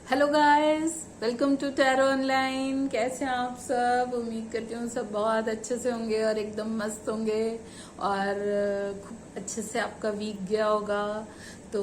Hello guys, welcome to tarot online. कैसे हैं आप सब? उम्मीद करती हूँ सब बहुत अच्छे से होंगे और एकदम मस्त होंगे और खूब अच्छे से आपका वीक गया होगा। तो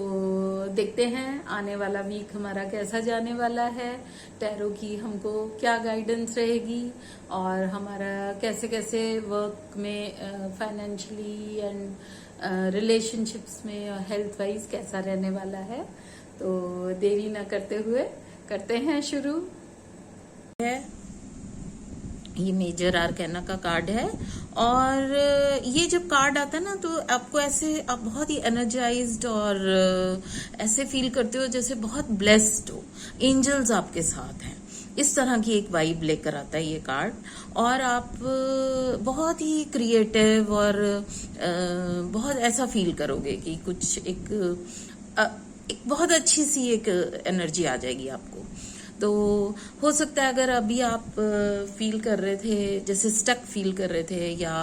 देखते हैं आने वाला वीक हमारा कैसा जाने वाला है, टैरो की हमको क्या गाइडेंस रहेगी और हमारा कैसे कैसे वर्क में, फाइनेंशियली एंड रिलेशनशिप्स में और हेल्थ वाइज कैसा रहने वाला है। तो देरी ना करते हुए करते हैं शुरू। है ये मेजर आर्कैना का कार्ड है और ये जब कार्ड आता है ना तो आपको ऐसे आप बहुत ही एनर्जाइज्ड और ऐसे फील करते हो जैसे बहुत ब्लेस्ड हो, एंजल्स आपके साथ हैं, इस तरह की एक वाइब लेकर आता है ये कार्ड। और आप बहुत ही क्रिएटिव और बहुत ऐसा फील करोगे कि कुछ एक बहुत अच्छी सी एक एनर्जी आ जाएगी आपको। तो हो सकता है अगर अभी आप फील कर रहे थे जैसे स्टक फील कर रहे थे या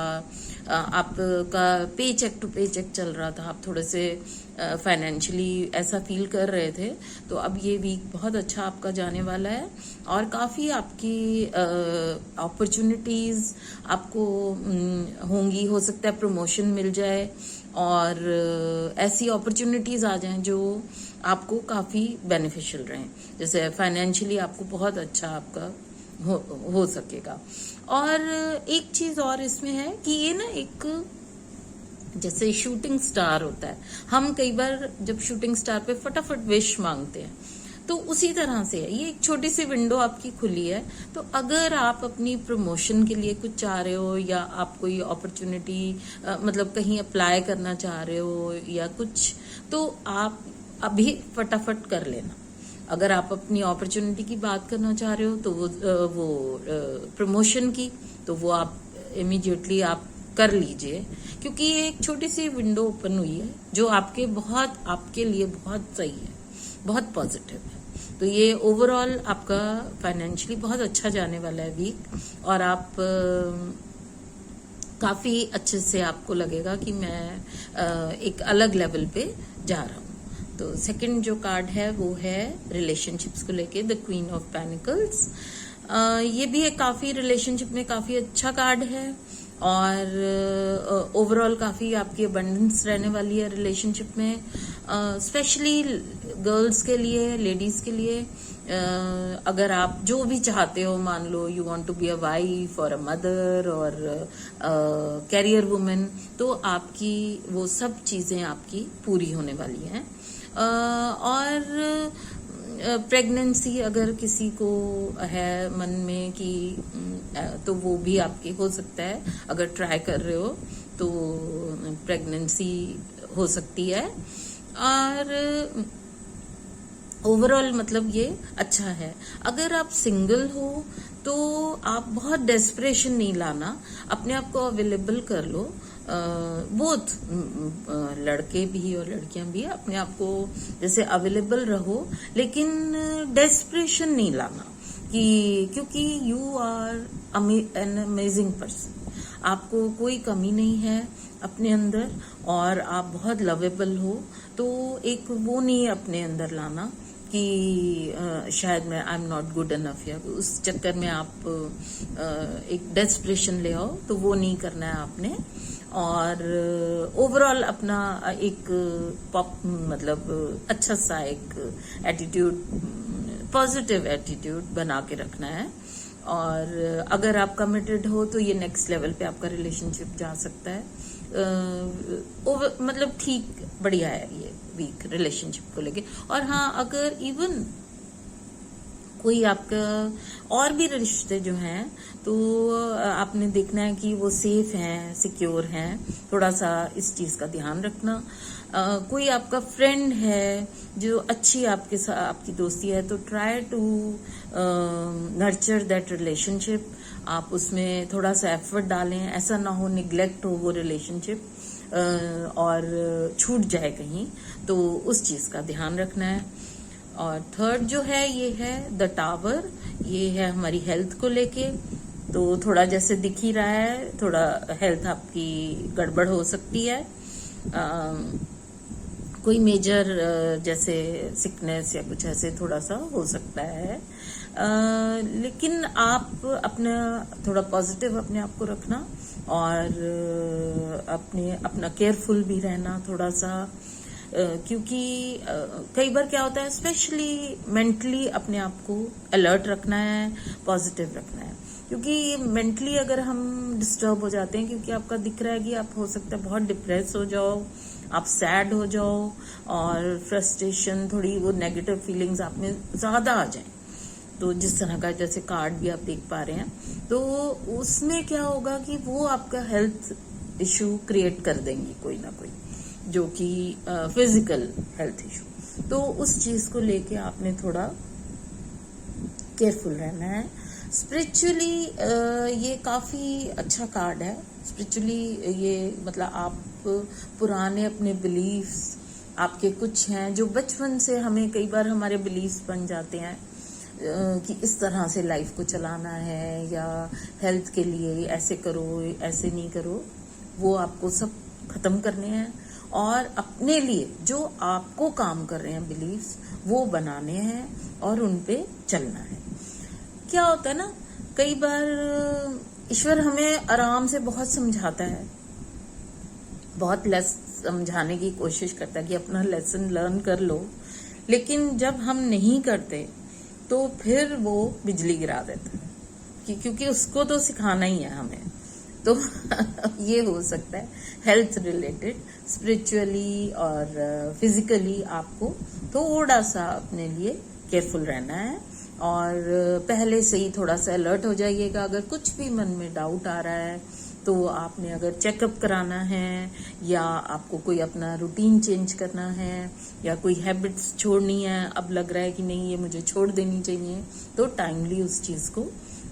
आपका पे चेक टू पे चेक चल रहा था, आप थोड़े से फाइनेंशियली ऐसा फील कर रहे थे, तो अब ये वीक बहुत अच्छा आपका जाने वाला है और काफ़ी आपकी अपॉर्चुनिटीज़ आपको होंगी। हो सकता है प्रमोशन मिल जाए और ऐसी अपॉर्चुनिटीज़ आ जाएं जो आपको काफ़ी बेनिफिशियल रहें, जैसे फाइनेंशियली आपको बहुत अच्छा आपका हो सकेगा। और एक चीज़ और इसमें है कि ये ना एक जैसे शूटिंग स्टार होता है, हम कई बार जब शूटिंग स्टार पे फटाफट विश मांगते हैं, तो उसी तरह से है ये एक छोटी सी विंडो आपकी खुली है। तो अगर आप अपनी प्रमोशन के लिए कुछ चाह रहे हो या आप कोई अपॉर्चुनिटी मतलब कहीं अप्लाई करना चाह रहे हो या कुछ, तो आप अभी फटाफट कर लेना। अगर आप अपनी अपॉर्चुनिटी की बात करना चाह रहे हो तो वो प्रमोशन की, तो वो आप इमीडिएटली आप कर लीजिए, क्योंकि ये एक छोटी सी विंडो ओपन हुई है जो आपके लिए बहुत सही है, बहुत पॉजिटिव है। तो ये ओवरऑल आपका फाइनेंशियली बहुत अच्छा जाने वाला है वीक और आप काफ़ी अच्छे से आपको लगेगा कि मैं एक अलग लेवल पे जा रहा हूँ। तो सेकंड जो कार्ड है वो है रिलेशनशिप्स को लेके, द क्वीन ऑफ पेनिकल्स। ये भी एक काफ़ी रिलेशनशिप में काफ़ी अच्छा कार्ड है और ओवरऑल काफ़ी आपकी अबंडेंस रहने वाली है रिलेशनशिप में, स्पेशली गर्ल्स के लिए, लेडीज़ के लिए। अगर आप जो भी चाहते हो, मान लो you want to be a wife और अ मदर और कैरियर वुमेन, तो आपकी वो सब चीज़ें आपकी पूरी होने वाली हैं। और प्रेगनेंसी अगर किसी को है मन में कि तो वो भी आपकी हो सकता है, अगर ट्राई कर रहे हो तो प्रेगनेंसी हो सकती है। और ओवरऑल मतलब ये अच्छा है। अगर आप सिंगल हो तो आप बहुत डेस्परेशन नहीं लाना, अपने आप को अवेलेबल कर लो। बोथ लड़के भी और लड़कियां भी अपने आप को जैसे अवेलेबल रहो, लेकिन डेस्परेशन नहीं लाना क्योंकि you are an amazing person, आपको कोई कमी नहीं है अपने अंदर और आप बहुत लवेबल हो। तो एक वो नहीं अपने अंदर लाना कि शायद मैं I am not good enough, या उस चक्कर में आप एक डेस्परेशन ले आओ, तो वो नहीं करना है आपने। और ओवरऑल अपना एक मतलब अच्छा सा एक एटीट्यूड, पॉजिटिव एटीट्यूड बना के रखना है। और अगर आप कमिटेड हो तो ये नेक्स्ट लेवल पे आपका रिलेशनशिप जा सकता है। मतलब ठीक बढ़िया है ये वीक रिलेशनशिप को लेके। और हाँ, अगर इवन कोई आपका और भी रिश्ते जो हैं तो आपने देखना है कि वो सेफ हैं, सिक्योर हैं, थोड़ा सा इस चीज का ध्यान रखना। कोई आपका फ्रेंड है जो अच्छी आपके साथ आपकी दोस्ती है, तो try to nurture that relationship. आप उसमें थोड़ा सा एफर्ट डालें, ऐसा ना हो निग्लेक्ट हो वो रिलेशनशिप और छूट जाए कहीं, तो उस चीज का ध्यान रखना है। और थर्ड जो है ये है द टावर, ये है हमारी हेल्थ को लेके। तो थोड़ा जैसे दिख ही रहा है, थोड़ा हेल्थ आपकी गड़बड़ हो सकती है। कोई मेजर जैसे सिकनेस या कुछ ऐसे थोड़ा सा हो सकता है, लेकिन आप अपना थोड़ा पॉजिटिव अपने आप को रखना और अपना केयरफुल भी रहना थोड़ा सा, क्योंकि कई बार क्या होता है, स्पेशली मेंटली अपने आप को अलर्ट रखना है, पॉजिटिव रखना है, क्योंकि मेंटली अगर हम डिस्टर्ब हो जाते हैं, क्योंकि आपका दिख रहा है कि आप हो सकता है बहुत डिप्रेस हो जाओ, आप सैड हो जाओ और फ्रस्ट्रेशन, थोड़ी वो नेगेटिव फीलिंग्स आप में ज्यादा आ जाए, तो जिस तरह का जैसे कार्ड भी आप देख पा रहे हैं, तो उसमें क्या होगा कि वो आपका हेल्थ इश्यू क्रिएट कर देंगी कोई ना कोई, जो कि फिजिकल हेल्थ इशू। तो उस चीज को लेके आपने थोड़ा केयरफुल रहना है। स्पिरिचुअली ये काफी अच्छा कार्ड है। स्पिरिचुअली ये मतलब आप पुराने अपने बिलीफ्स आपके कुछ हैं जो बचपन से हमें कई बार हमारे बिलीफ्स बन जाते हैं कि इस तरह से लाइफ को चलाना है या हेल्थ के लिए ऐसे करो ऐसे नहीं करो, वो आपको सब खत्म करने हैं और अपने लिए जो आपको काम कर रहे हैं बिलीफ्स वो बनाने हैं और उन पे चलना है। क्या होता है ना, कई बार ईश्वर हमें आराम से बहुत समझाता है, बहुत लेस समझाने की कोशिश करता है कि अपना लेसन लर्न कर लो, लेकिन जब हम नहीं करते तो फिर वो बिजली गिरा देता है क्योंकि उसको तो सिखाना ही है हमें। तो ये हो सकता है हेल्थ रिलेटेड, स्पिरिचुअली और फिजिकली आपको थोड़ा सा अपने लिए केयरफुल रहना है और पहले से ही थोड़ा सा अलर्ट हो जाइएगा। अगर कुछ भी मन में डाउट आ रहा है तो आपने अगर चेकअप कराना है या आपको कोई अपना रूटीन चेंज करना है या कोई हैबिट्स छोड़नी है, अब लग रहा है कि नहीं ये मुझे छोड़ देनी चाहिए, तो टाइमली उस चीज को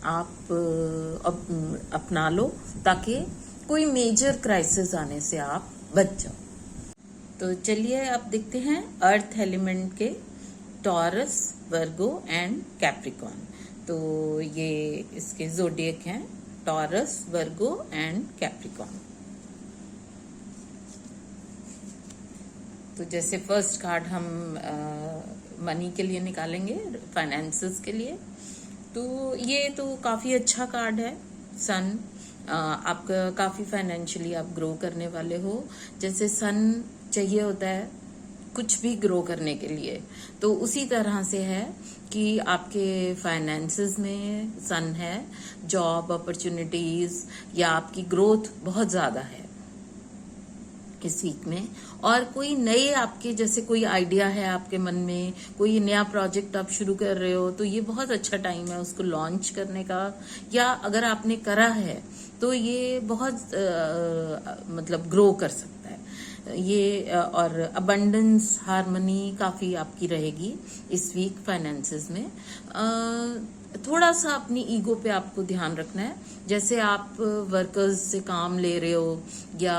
आप अपना लो ताकि कोई मेजर क्राइसिस आने से आप बच जाओ। तो चलिए आप देखते हैं अर्थ एलिमेंट के टॉरस, वर्गो एंड कैप्रिकॉर्न। तो ये इसके ज़ोडिएक हैं, टॉरस, वर्गो एंड कैप्रिकॉर्न। तो जैसे फर्स्ट कार्ड हम मनी के लिए निकालेंगे, फाइनेंसेस के लिए, तो ये तो काफी अच्छा कार्ड है। सन, आपका काफी फाइनेंशियली आप ग्रो करने वाले हो। जैसे सन चाहिए होता है कुछ भी ग्रो करने के लिए, तो उसी तरह से है कि आपके फाइनेंसेस में सन है, जॉब अपॉर्चुनिटीज या आपकी ग्रोथ बहुत ज्यादा है इस वीक में। और कोई नए आपके जैसे कोई आइडिया है आपके मन में, कोई नया प्रोजेक्ट आप शुरू कर रहे हो, तो ये बहुत अच्छा टाइम है उसको लॉन्च करने का, या अगर आपने करा है तो ये बहुत मतलब ग्रो कर सकता है ये। और अबंडेंस, हार्मनी काफी आपकी रहेगी इस वीक फाइनेंसेस में। थोड़ा सा अपनी ईगो पे आपको ध्यान रखना है। जैसे आप वर्कर्स से काम ले रहे हो या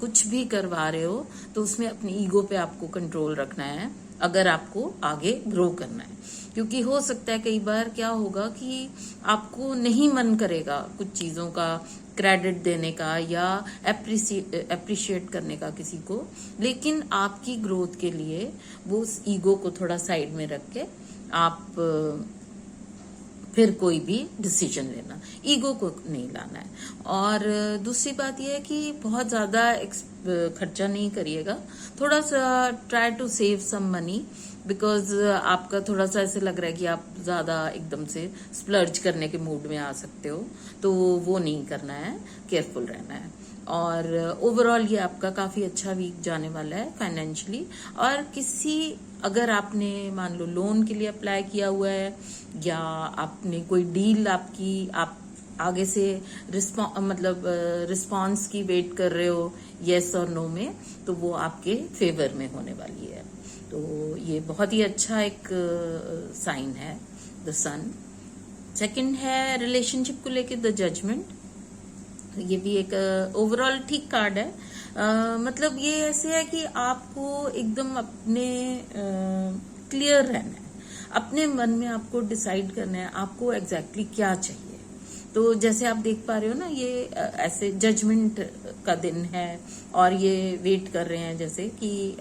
कुछ भी करवा रहे हो, तो उसमें अपनी ईगो पे आपको कंट्रोल रखना है अगर आपको आगे ग्रो करना है। क्योंकि हो सकता है कई बार क्या होगा कि आपको नहीं मन करेगा कुछ चीजों का क्रेडिट देने का या अप्रिशिएट करने का किसी को, लेकिन आपकी ग्रोथ के लिए वो उस ईगो को थोड़ा साइड में रख के आप फिर कोई भी डिसीजन लेना, ईगो को नहीं लाना है। और दूसरी बात यह है कि बहुत ज्यादा खर्चा नहीं करिएगा, थोड़ा सा try to save some money, because आपका थोड़ा सा ऐसे लग रहा है कि आप ज्यादा एकदम से स्प्लर्ज करने के मूड में आ सकते हो, तो वो नहीं करना है, केयरफुल रहना है। और ओवरऑल ये आपका काफी अच्छा वीक जाने वाला है फाइनेंशियली। और किसी अगर आपने मान लो लोन के लिए अप्लाई किया हुआ है या आपने कोई डील आपकी आप आगे से रिस्पॉन्स की वेट कर रहे हो येस और नो में, तो वो आपके फेवर में होने वाली है। तो ये बहुत ही अच्छा एक साइन है द सन। सेकंड है रिलेशनशिप को लेके द जजमेंट। ये भी एक ओवरऑल ठीक कार्ड है। मतलब ये ऐसे है कि आपको एकदम अपने क्लियर रहना है, अपने मन में आपको डिसाइड करना है आपको एग्जैक्टली क्या चाहिए। तो जैसे आप देख पा रहे हो ना, ये ऐसे जजमेंट का दिन है और ये वेट कर रहे हैं जैसे कि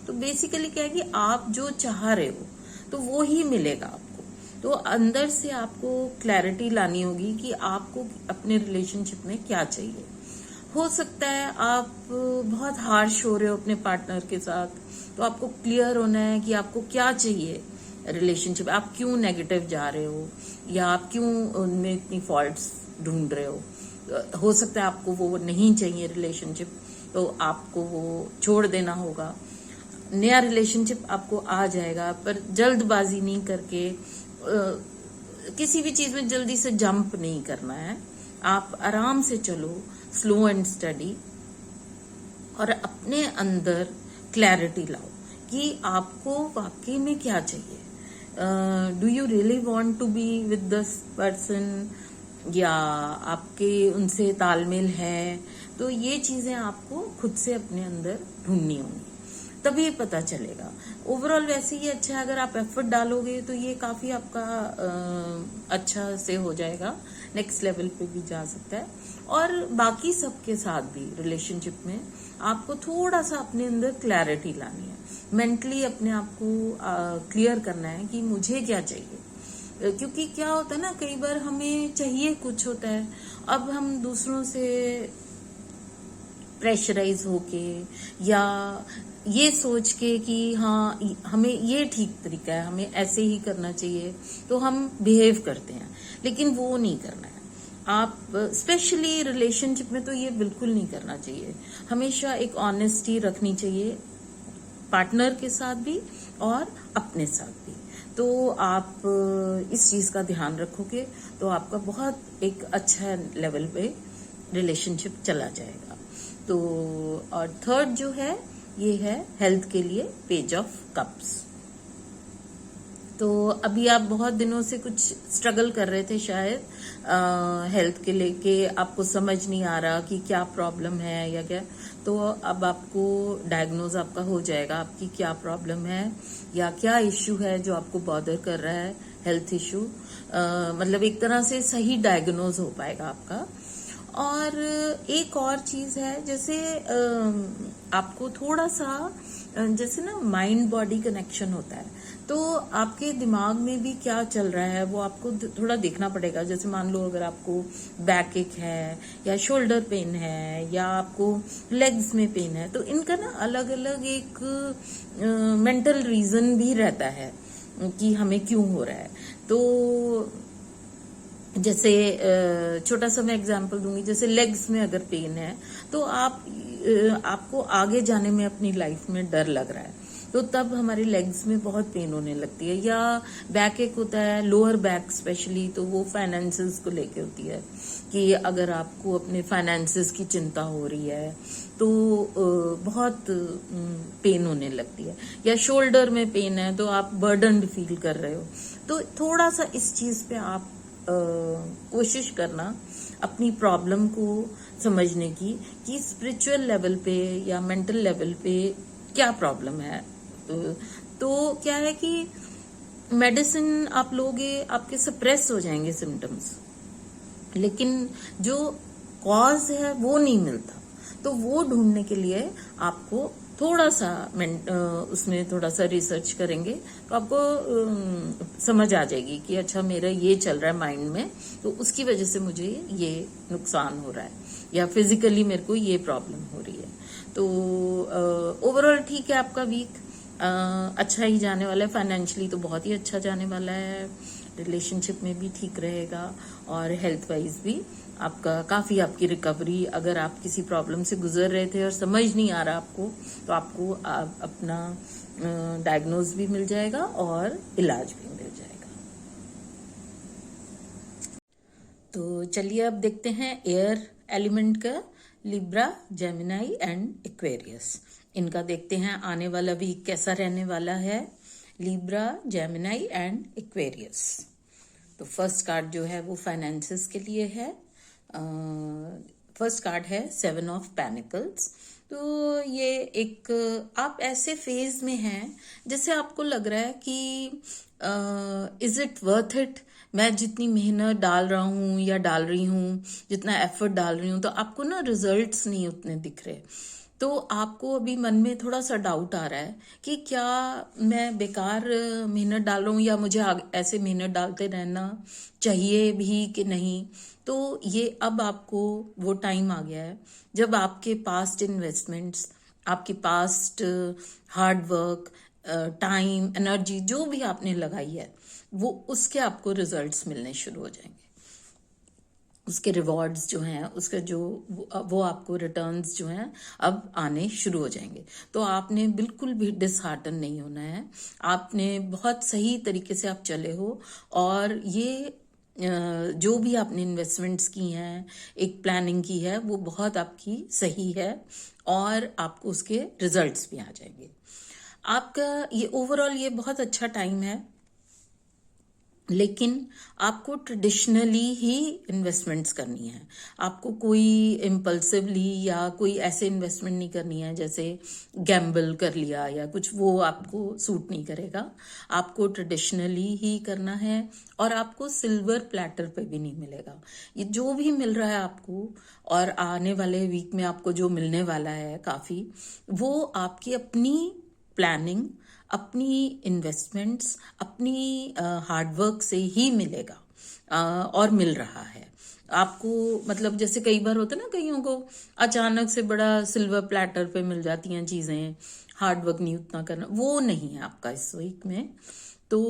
तो बेसिकली क्या है कि आप जो चाह रहे हो तो वो ही मिलेगा आपको। तो अंदर से आपको क्लैरिटी लानी होगी कि आपको अपने रिलेशनशिप में क्या चाहिए। हो सकता है आप बहुत हार्श हो रहे हो अपने पार्टनर के साथ, तो आपको क्लियर होना है कि आपको क्या चाहिए रिलेशनशिप, आप क्यों नेगेटिव जा रहे हो या आप क्यों उनमें इतनी फॉल्ट्स ढूंढ रहे हो। हो सकता है आपको वो नहीं चाहिए रिलेशनशिप, तो आपको वो छोड़ देना होगा। नया रिलेशनशिप आपको आ जाएगा, पर जल्दबाजी नहीं करके किसी भी चीज में जल्दी से जंप नहीं करना है। आप आराम से चलो, स्लो एंड स्टडी, और अपने अंदर क्लैरिटी लाओ कि आपको वाकई में क्या चाहिए। Do you really want to be with this person, या आपके उनसे तालमेल है। तो ये चीजें आपको खुद से अपने अंदर ढूंढनी होंगी, तभी पता चलेगा। ओवरऑल वैसे ही अच्छा है, अगर आप एफर्ट डालोगे तो ये काफी आपका अच्छा से हो जाएगा, नेक्स्ट लेवल पे भी जा सकता है। और बाकी सबके साथ भी रिलेशनशिप में आपको थोड़ा सा अपने अंदर क्लैरिटी लानी है, मेंटली अपने आप को क्लियर करना है कि मुझे क्या चाहिए। क्योंकि क्या होता है ना, कई बार हमें चाहिए कुछ होता है, अब हम दूसरों से प्रेशराइज होके या ये सोच के कि हाँ हमें ये ठीक तरीका है, हमें ऐसे ही करना चाहिए, तो हम बिहेव करते हैं, लेकिन वो नहीं करना है। आप स्पेशली रिलेशनशिप में तो ये बिल्कुल नहीं करना चाहिए। हमेशा एक ऑनेस्टी रखनी चाहिए, पार्टनर के साथ भी और अपने साथ भी। तो आप इस चीज का ध्यान रखोगे तो आपका बहुत एक अच्छा लेवल पे रिलेशनशिप चला जाएगा। तो और थर्ड जो है ये है हेल्थ के लिए पेज ऑफ कप्स। तो अभी आप बहुत दिनों से कुछ स्ट्रगल कर रहे थे शायद हेल्थ के लेके, आपको समझ नहीं आ रहा कि क्या प्रॉब्लम है या क्या। तो अब आपको डायग्नोज आपका हो जाएगा, आपकी क्या प्रॉब्लम है या क्या इश्यू है जो आपको बॉदर कर रहा है, हेल्थ इश्यू। मतलब एक तरह से सही डायग्नोज हो पाएगा आपका। और एक और चीज है, जैसे आपको थोड़ा सा जैसे ना माइंड बॉडी कनेक्शन होता है, तो आपके दिमाग में भी क्या चल रहा है वो आपको थोड़ा देखना पड़ेगा। जैसे मान लो अगर आपको बैक एक है या शोल्डर पेन है या आपको लेग्स में पेन है, तो इनका ना अलग अलग एक मेंटल रीजन भी रहता है कि हमें क्यों हो रहा है। तो जैसे छोटा सा मैं एग्जांपल दूंगी, जैसे लेग्स में अगर पेन है तो आपको आगे जाने में अपनी लाइफ में डर लग रहा है, तो तब हमारे लेग्स में बहुत पेन होने लगती है। या बैक एक होता है, लोअर बैक स्पेशली, तो वो फाइनेंसेस को लेके होती है कि अगर आपको अपने फाइनेंसेस की चिंता हो रही है तो बहुत पेन होने लगती है। या शोल्डर में पेन है तो आप बर्डन्ड फील कर रहे हो। तो थोड़ा सा इस चीज पे आप कोशिश करना अपनी प्रॉब्लम को समझने की कि स्पिरिचुअल लेवल पे या मेंटल लेवल पे क्या प्रॉब्लम है। तो क्या है कि मेडिसिन आप लोगे, आपके सप्रेस हो जाएंगे सिम्टम्स, लेकिन जो कॉज है वो नहीं मिलता। तो वो ढूंढने के लिए आपको थोड़ा सा उसमें थोड़ा सा रिसर्च करेंगे तो आपको समझ आ जाएगी कि अच्छा मेरा ये चल रहा है माइंड में, तो उसकी वजह से मुझे ये नुकसान हो रहा है या फिजिकली मेरे को ये प्रॉब्लम हो रही है। तो ओवरऑल ठीक है, आपका वीक अच्छा ही जाने वाला है। फाइनेंशियली तो बहुत ही अच्छा जाने वाला है, रिलेशनशिप में भी ठीक रहेगा और हेल्थ वाइज भी आपका काफी आपकी रिकवरी, अगर आप किसी प्रॉब्लम से गुजर रहे थे और समझ नहीं आ रहा आपको, तो आपको अपना डायग्नोज भी मिल जाएगा और इलाज भी मिल जाएगा। तो चलिए अब देखते हैं एयर एलिमेंट का, लिब्रा, जेमिनाई एंड एक्वेरियस। इनका देखते हैं आने वाला वीक कैसा रहने वाला है, लिब्रा, जेमिनाई एंड एक्वेरियस। तो फर्स्ट कार्ड जो है वो फाइनेंसेस के लिए है। फर्स्ट कार्ड है 7 ऑफ पेनिकल्स। तो ये एक आप ऐसे फेज में हैं जैसे आपको लग रहा है कि इज इट वर्थ इट मैं जितनी मेहनत डाल रहा हूँ या डाल रही हूँ, जितना एफर्ट डाल रही हूँ, तो आपको ना रिजल्ट्स नहीं उतने दिख रहे। तो आपको अभी मन में थोड़ा सा डाउट आ रहा है कि क्या मैं बेकार मेहनत डाल रहा हूँ या मुझे ऐसे मेहनत डालते रहना चाहिए भी कि नहीं। तो ये अब आपको वो टाइम आ गया है जब आपके पास्ट इन्वेस्टमेंट्स, आपकी past hard work, time, energy जो भी आपने लगाई है, वो उसके आपको रिजल्ट्स मिलने शुरू हो जाएंगे। उसके रिवॉर्ड्स जो हैं, उसका जो वो आपको रिटर्न्स जो हैं अब आने शुरू हो जाएंगे। तो आपने बिल्कुल भी डिसहार्टन नहीं होना है। आपने बहुत सही तरीके से आप चले हो, और ये जो भी आपने इन्वेस्टमेंट्स की हैं, एक प्लानिंग की है, वो बहुत आपकी सही है, और आपको उसके रिजल्ट्स भी आ जाएंगे। आपका ये ओवरऑल ये बहुत अच्छा टाइम है, लेकिन आपको ट्रेडिशनली ही इन्वेस्टमेंट्स करनी है। आपको कोई इम्पल्सिवली या कोई ऐसे इन्वेस्टमेंट नहीं करनी है जैसे गैम्बल कर लिया या कुछ, वो आपको सूट नहीं करेगा। आपको ट्रेडिशनली ही करना है, और आपको सिल्वर प्लेटर पे भी नहीं मिलेगा। ये जो भी मिल रहा है आपको, और आने वाले वीक में आपको जो मिलने वाला है काफ़ी, वो आपकी अपनी प्लानिंग, अपनी इन्वेस्टमेंट्स, अपनी हार्डवर्क से ही मिलेगा, और मिल रहा है आपको। मतलब जैसे कई बार होता है ना, कईयों को अचानक से बड़ा सिल्वर प्लेटर पे मिल जाती हैं चीज़ें, हार्डवर्क नहीं उतना करना, वो नहीं है आपका इस वीक में। तो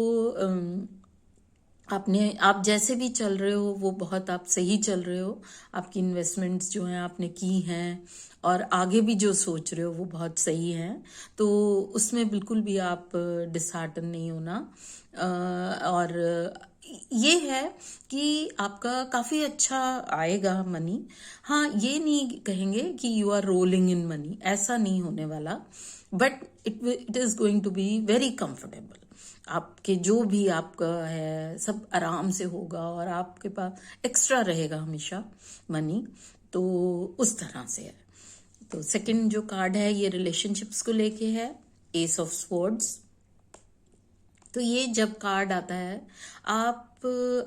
आप जैसे भी चल रहे हो वो बहुत आप सही चल रहे हो। आपकी इन्वेस्टमेंट्स जो हैं आपने की हैं, और आगे भी जो सोच रहे हो वो बहुत सही है। तो उसमें बिल्कुल भी आप डिसहार्टन नहीं होना। और ये है कि आपका काफ़ी अच्छा आएगा मनी। हाँ, ये नहीं कहेंगे कि you are rolling in money, ऐसा नहीं होने वाला, but it is going to be very comfortable. आपके जो भी आपका है सब आराम से होगा, और आपके पास एक्स्ट्रा रहेगा हमेशा मनी। तो उस तरह से है। तो सेकंड जो कार्ड है ये रिलेशनशिप्स को लेके है, एस ऑफ स्वॉर्ड्स। तो ये जब कार्ड आता है, आप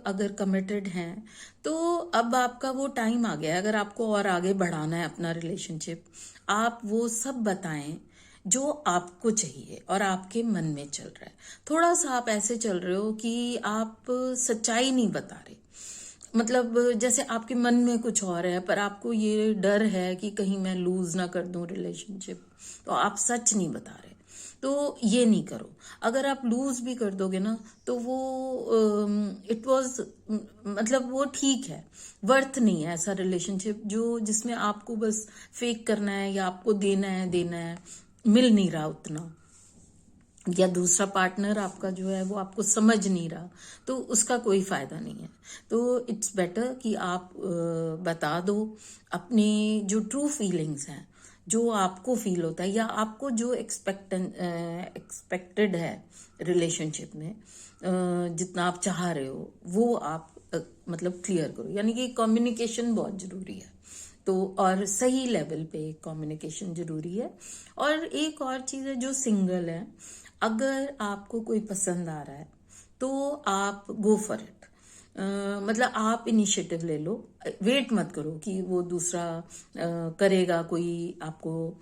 अगर कमिटेड हैं तो अब आपका वो टाइम आ गया है। अगर आपको और आगे बढ़ाना है अपना रिलेशनशिप, आप वो सब बताएं जो आपको चाहिए और आपके मन में चल रहा है। थोड़ा सा आप ऐसे चल रहे हो कि आप सच्चाई नहीं बता रहे। मतलब जैसे आपके मन में कुछ और है, पर आपको ये डर है कि कहीं मैं लूज ना कर दूं रिलेशनशिप, तो आप सच नहीं बता रहे। तो ये नहीं करो। अगर आप लूज भी कर दोगे ना, तो वो इट वाज, मतलब वो ठीक है, वर्थ नहीं है ऐसा रिलेशनशिप जो जिसमें आपको बस फेक करना है या आपको देना है, मिल नहीं रहा उतना, या दूसरा पार्टनर आपका जो है वो आपको समझ नहीं रहा, तो उसका कोई फायदा नहीं है। तो इट्स बेटर कि आप बता दो अपनी जो ट्रू फीलिंग्स हैं, जो आपको फील होता है, या आपको जो एक्सपेक्टेड है रिलेशनशिप में, जितना आप चाह रहे हो वो आप मतलब क्लियर करो। यानी कि कम्युनिकेशन बहुत जरूरी है। तो और सही लेवल पे कम्युनिकेशन जरूरी है। और एक और चीज़ है, जो सिंगल है, अगर आपको कोई पसंद आ रहा है तो आप गो फॉर इट। मतलब आप इनिशिएटिव ले लो, वेट मत करो कि वो दूसरा करेगा, कोई आपको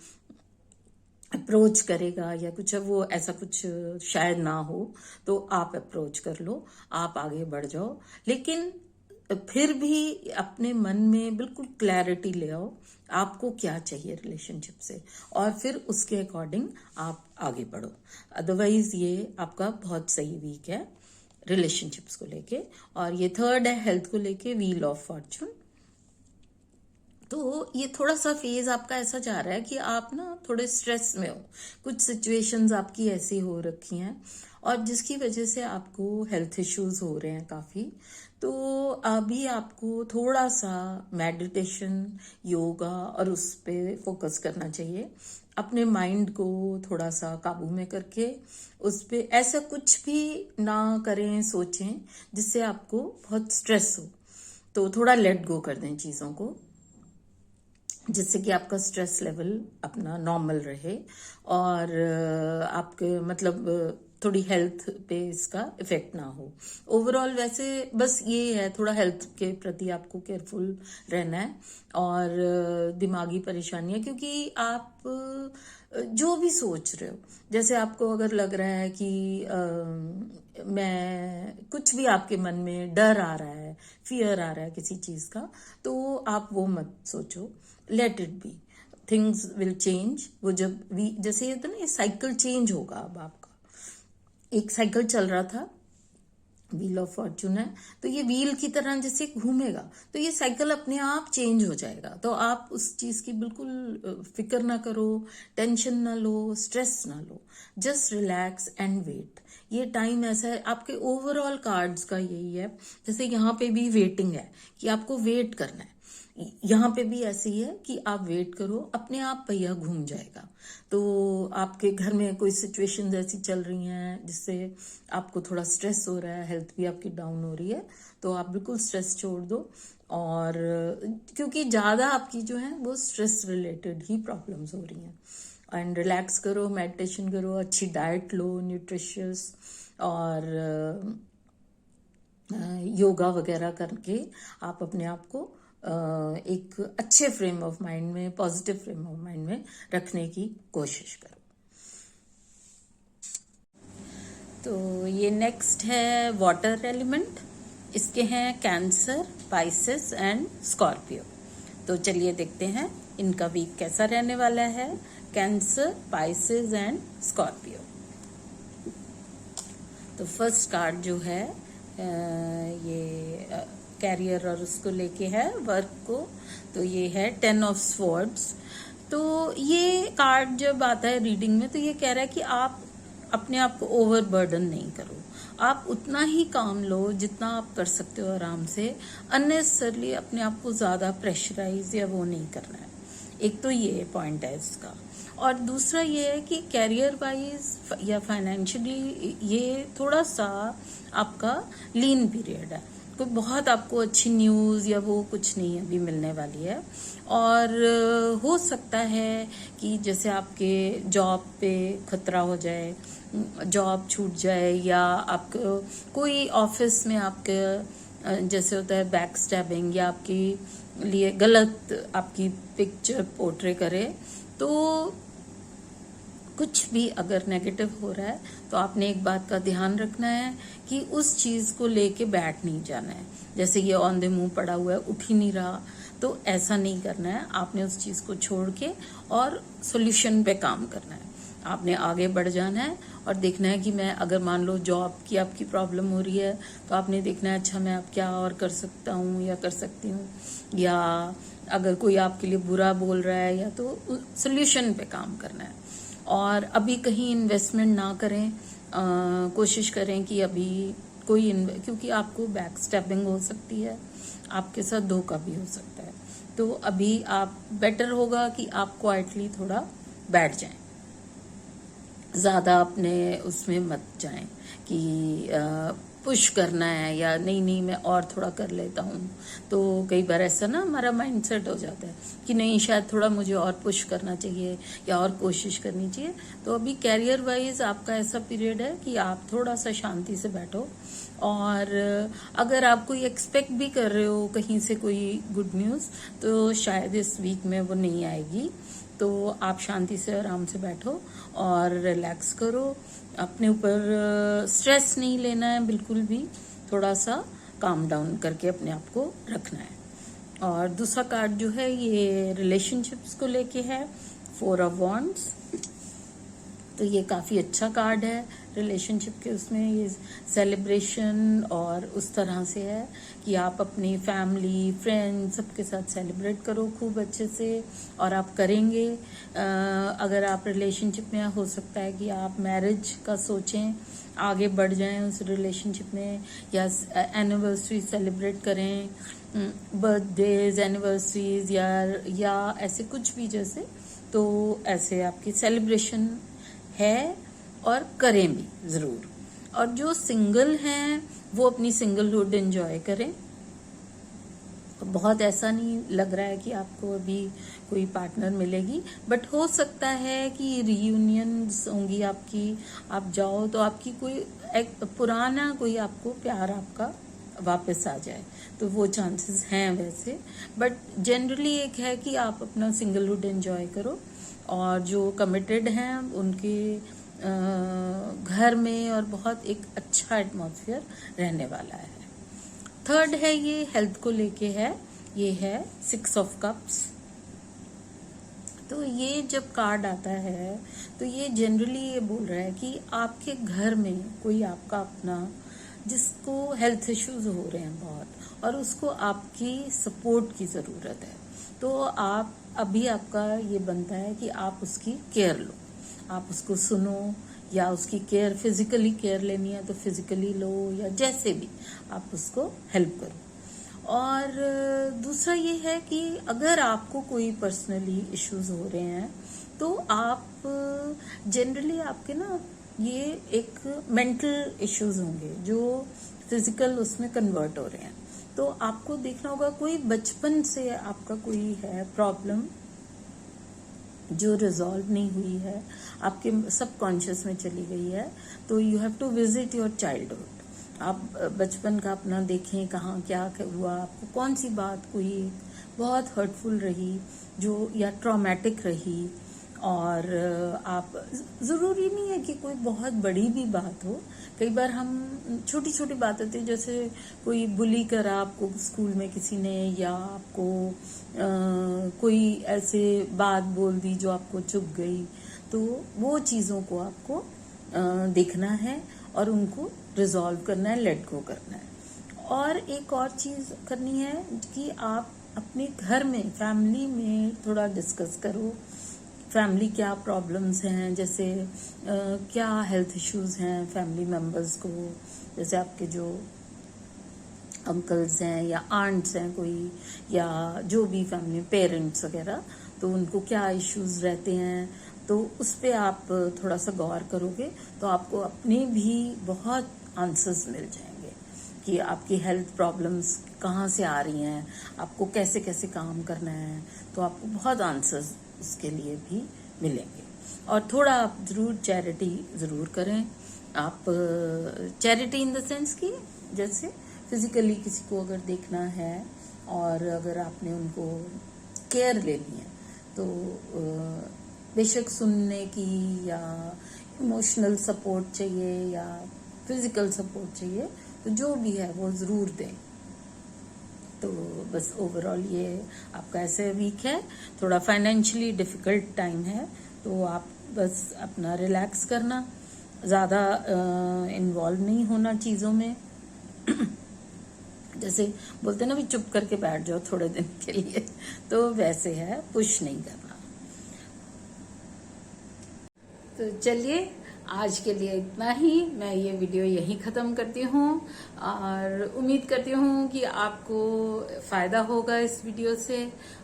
अप्रोच करेगा या कुछ है, वो ऐसा कुछ शायद ना हो। तो आप अप्रोच कर लो, आप आगे बढ़ जाओ, लेकिन फिर भी अपने मन में बिल्कुल क्लैरिटी ले आओ, आपको क्या चाहिए रिलेशनशिप से, और फिर उसके अकॉर्डिंग आप आगे बढ़ो। अदरवाइज ये आपका बहुत सही वीक है रिलेशनशिप्स को लेके। और ये थर्ड है हेल्थ को लेके, व्हील ऑफ फॉर्चून। तो ये थोड़ा सा फेज आपका ऐसा जा रहा है कि आप ना थोड़े स्ट्रेस में हो, कुछ सिचुएशंस आपकी ऐसी हो रखी हैं, और जिसकी वजह से आपको हेल्थ इश्यूज हो रहे हैं काफ़ी। तो अभी आपको थोड़ा सा मेडिटेशन, योगा और उस पर फोकस करना चाहिए। अपने माइंड को थोड़ा सा काबू में करके उस पर ऐसा कुछ भी ना करें, सोचें जिससे आपको बहुत स्ट्रेस हो। तो थोड़ा लेट गो कर दें चीज़ों को, जिससे कि आपका स्ट्रेस लेवल अपना नॉर्मल रहे, और आपके मतलब थोड़ी हेल्थ पे इसका इफेक्ट ना हो। ओवरऑल वैसे बस ये है, थोड़ा हेल्थ के प्रति आपको केयरफुल रहना है। और दिमागी परेशानियां, क्योंकि आप जो भी सोच रहे हो, जैसे आपको अगर लग रहा है कि मैं कुछ भी आपके मन में डर आ रहा है, फियर आ रहा है किसी चीज का, तो आप वो मत सोचो, let it be, things will change. वो जब जैसे ये तो ना, ये साइकिल चेंज होगा। अब आपका एक साइकिल चल रहा था, व्हील ऑफ फॉर्चून है, तो ये व्हील की तरह जैसे घूमेगा, तो ये साइकिल अपने आप चेंज हो जाएगा। तो आप उस चीज की बिल्कुल फिक्र ना करो, टेंशन ना लो, स्ट्रेस ना लो, जस्ट रिलैक्स एंड वेट। ये टाइम ऐसा है, आपके ओवरऑल कार्ड्स का यही है। जैसे यहाँ पे भी वेटिंग है कि आपको वेट करना है, यहाँ पे भी ऐसे ही है कि आप वेट करो, अपने आप पहिया घूम जाएगा। तो आपके घर में कोई सिचुएशन ऐसी चल रही हैं जिससे आपको थोड़ा स्ट्रेस हो रहा है, हेल्थ भी आपकी डाउन हो रही है, तो आप बिल्कुल स्ट्रेस छोड़ दो। और क्योंकि ज्यादा आपकी जो है वो स्ट्रेस रिलेटेड ही प्रॉब्लम्स हो रही हैं। एंड रिलैक्स करो, मेडिटेशन करो, अच्छी डाइट लो, न्यूट्रिशियस, और योगा वगैरह करके आप अपने आप को एक अच्छे फ्रेम ऑफ माइंड में, पॉजिटिव फ्रेम ऑफ माइंड में रखने की कोशिश करो। तो ये नेक्स्ट है वाटर एलिमेंट। इसके हैं कैंसर, पाइसेस एंड स्कॉर्पियो। तो चलिए देखते हैं इनका वीक कैसा रहने वाला है। Cancer, Pisces and Scorpio. तो फर्स्ट कार्ड जो है ये कैरियर और उसको लेके है, वर्क को। तो ये है 10 ऑफ स्वॉर्ड्स। तो ये कार्ड जब आता है रीडिंग में, तो ये कह रहा है कि आप अपने आप को ओवरबर्डन नहीं करो, आप उतना ही काम लो जितना आप कर सकते हो आराम से। अननेसेसरली अपने आप को ज्यादा प्रेशराइज या वो नहीं करना है। एक तो ये पॉइंट है इसका। और दूसरा ये है कि कैरियर वाइज या फाइनेंशियली ये थोड़ा सा आपका लीन पीरियड है। कोई बहुत आपको अच्छी न्यूज या वो कुछ नहीं अभी मिलने वाली है। और हो सकता है कि जैसे आपके जॉब पे खतरा हो जाए, जॉब छूट जाए, या आपको कोई ऑफिस में आपके जैसे होता है बैक स्टैबिंग, या आपकी लिए गलत आपकी पिक्चर पोर्ट्रे करे। तो कुछ भी अगर नेगेटिव हो रहा है तो आपने एक बात का ध्यान रखना है कि उस चीज को लेके बैठ नहीं जाना है। जैसे ये औंधे मुंह पड़ा हुआ है, उठ ही नहीं रहा, तो ऐसा नहीं करना है। आपने उस चीज को छोड़ के और सोल्यूशन पे काम करना है। आपने आगे बढ़ जाना है और देखना है कि मैं, अगर मान लो जॉब की आपकी प्रॉब्लम हो रही है, तो आपने देखना है अच्छा मैं अब क्या और कर सकता हूँ या कर सकती हूँ, या अगर कोई आपके लिए बुरा बोल रहा है या, तो सोल्यूशन पे काम करना है। और अभी कहीं इन्वेस्टमेंट ना करें, कोशिश करें कि अभी कोई क्योंकि आपको बैक स्टेपिंग हो सकती है, आपके साथ धोखा भी हो सकता है। तो अभी आप बेटर होगा कि आप क्वाइटली थोड़ा बैठ जाएं, ज्यादा अपने उसमें मत जाएं कि पुश करना है या नहीं मैं और थोड़ा कर लेता हूँ। तो कई बार ऐसा ना हमारा माइंड सेट हो जाता है कि नहीं शायद थोड़ा मुझे और पुश करना चाहिए या और कोशिश करनी चाहिए। तो अभी कैरियर वाइज आपका ऐसा पीरियड है कि आप थोड़ा सा शांति से बैठो। और अगर आप कोई एक्सपेक्ट भी कर रहे हो कहीं से कोई गुड न्यूज, तो शायद इस वीक में वो नहीं आएगी। तो आप शांति से आराम से बैठो और रिलैक्स करो। अपने ऊपर स्ट्रेस नहीं लेना है बिल्कुल भी, थोड़ा सा काम डाउन करके अपने आप को रखना है। और दूसरा कार्ड जो है ये रिलेशनशिप्स को लेके है, 4 ऑफ वॉन्ड्स। तो ये काफी अच्छा कार्ड है रिलेशनशिप के, उसमें ये सेलिब्रेशन और उस तरह से है कि आप अपनी फैमिली, फ्रेंड्स सबके साथ सेलिब्रेट करो खूब अच्छे से। और आप करेंगे, अगर आप रिलेशनशिप में, हो सकता है कि आप मैरिज का सोचें, आगे बढ़ जाएं उस रिलेशनशिप में, या एनिवर्सरी सेलिब्रेट करें, बर्थडेज, एनिवर्सरीज, या ऐसे कुछ भी जैसे। तो ऐसे आपकी सेलिब्रेशन है और करें भी जरूर। और जो सिंगल हैं वो अपनी सिंगलहुड एंजॉय करें, बहुत ऐसा नहीं लग रहा है कि आपको अभी कोई पार्टनर मिलेगी, बट हो सकता है कि रीयूनियंस होंगी आपकी, आप जाओ तो आपकी कोई एक पुराना कोई आपको प्यार आपका वापस आ जाए, तो वो चांसेस हैं वैसे। बट जनरली एक है कि आप अपना सिंगलहुड एंजॉय करो, और जो कमिटेड हैं उनके घर में और बहुत एक अच्छा एटमॉस्फेयर रहने वाला है। थर्ड है, ये हेल्थ को लेके है, ये है 6 ऑफ कप्स। तो ये जब कार्ड आता है तो ये जनरली ये बोल रहा है कि आपके घर में कोई आपका अपना जिसको हेल्थ इश्यूज हो रहे हैं बहुत, और उसको आपकी सपोर्ट की ज़रूरत है, तो आप अभी आपका ये बनता है कि आप उसकी केयर लो, आप उसको सुनो, या उसकी केयर फिजिकली केयर लेनी है तो फिजिकली लो, या जैसे भी आप उसको हेल्प करो। और दूसरा ये है कि अगर आपको कोई पर्सनली इश्यूज हो रहे हैं तो आप जनरली आपके ना ये एक मेंटल इश्यूज होंगे जो फिजिकल उसमें कन्वर्ट हो रहे हैं, तो आपको देखना होगा कोई बचपन से आपका कोई है प्रॉब्लम जो रिजॉल्व नहीं हुई है, आपके सबकॉन्शियस में चली गई है, तो you have to visit your childhood. आप बचपन का अपना देखें कहाँ क्या हुआ, आपको कौन सी बात कोई बहुत हर्टफुल रही जो या ट्रॉमेटिक रही, और आप ज़रूरी नहीं है कि कोई बहुत बड़ी भी बात हो, कई बार हम छोटी छोटी बात होती है, जैसे कोई बुली करा आपको स्कूल में किसी ने, या आपको कोई ऐसे बात बोल दी जो आपको चुभ गई, तो वो चीज़ों को आपको देखना है और उनको रिजॉल्व करना है, लेट गो करना है। और एक और चीज़ करनी है कि आप अपने घर में फैमिली में थोड़ा डिस्कस करो, फैमिली क्या प्रॉब्लम्स हैं, जैसे क्या हेल्थ इश्यूज हैं फैमिली मेंबर्स को, जैसे आपके जो अंकल्स हैं या आंट्स हैं कोई, या जो भी फैमिली पेरेंट्स वगैरह, तो उनको क्या इश्यूज रहते हैं, तो उस पर आप थोड़ा सा गौर करोगे तो आपको अपने भी बहुत आंसर्स मिल जाएंगे कि आपकी हेल्थ प्रॉब्लम्स कहाँ से आ रही हैं, आपको कैसे कैसे काम करना है, तो आपको बहुत आंसर्स उसके लिए भी मिलेंगे। और थोड़ा आप जरूर चैरिटी जरूर करें, आप चैरिटी इन द सेंस कि जैसे फिजिकली किसी को अगर देखना है और अगर आपने उनको केयर लेनी है तो बेशक सुनने की या इमोशनल सपोर्ट चाहिए या फिजिकल सपोर्ट चाहिए, तो जो भी है वो ज़रूर दें। तो बस ओवरऑल ये आपका ऐसे वीक है, थोड़ा फाइनेंशियली डिफिकल्ट टाइम है, तो आप बस अपना रिलैक्स करना, ज़्यादा इन्वॉल्व नहीं होना चीज़ों में जैसे बोलते हैं ना भी चुप करके बैठ जाओ थोड़े दिन के लिए, तो वैसे है, पुश नहीं करना। तो चलिए आज के लिए इतना ही, मैं ये वीडियो यहीं ख़त्म करती हूँ, और उम्मीद करती हूँ कि आपको फ़ायदा होगा इस वीडियो से,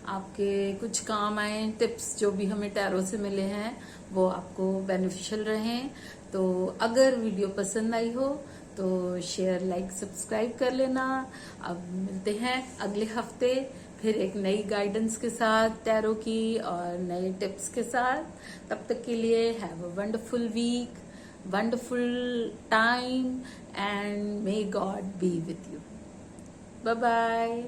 आपके कुछ काम आए, टिप्स जो भी हमें टैरो से मिले हैं वो आपको बेनिफिशियल रहें। तो अगर वीडियो पसंद आई हो तो शेयर, लाइक, सब्सक्राइब कर लेना। अब मिलते हैं अगले हफ्ते फिर एक नई गाइडेंस के साथ टैरो की और नए टिप्स के साथ। तब तक के लिए have a wonderful week, wonderful time, and may God be with you. Bye bye.